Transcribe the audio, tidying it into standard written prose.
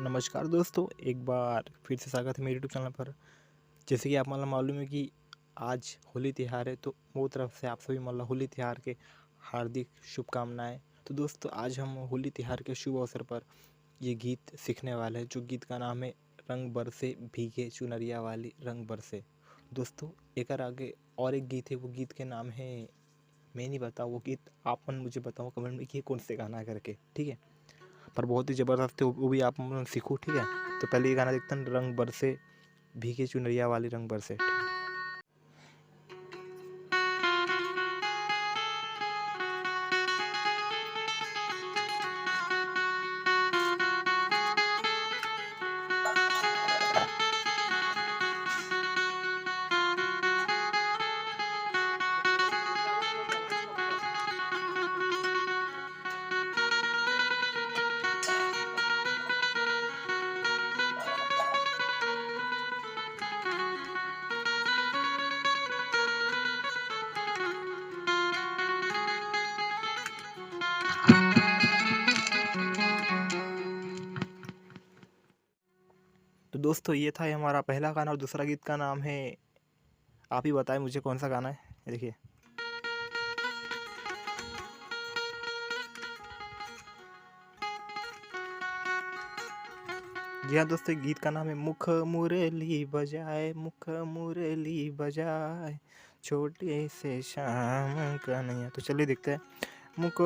नमस्कार दोस्तों, एक बार फिर से स्वागत है मेरे यूट्यूब चैनल पर। जैसे कि आप मतलब मालूम है कि आज होली त्यौहार है, तो वो तरफ से आप सभी मतलब होली त्यौहार के हार्दिक शुभकामनाएं। तो दोस्तों, आज हम होली त्यौहार के शुभ अवसर पर ये गीत सीखने वाले हैं, जो गीत का नाम है रंग बरसे भीगे चुनरिया वाली रंग बरसे। दोस्तों, एक आगे और एक गीत है, वो गीत के नाम है मैं नहीं बताऊँ, वो गीत आप मुझे बताओ कमेंट में कि ये कौन से गाना है करके, ठीक है। पर बहुत ही ज़बरदस्त है, वो भी आप सीखो, ठीक है। तो पहले ये गाना देखते हैं, रंग बरसे भीगे चुनरिया वाली रंग बरसे। तो दोस्तों, ये था हमारा पहला गाना, और दूसरा गीत का नाम है, आप ही बताएं मुझे कौन सा गाना है। ये देखिए, जी हाँ दोस्तों, गीत का नाम है मुख मुरली बजाए, मुख मुरली बजाए छोटे से श्याम कन्हैया। तो चलिए देखते हैं। मुख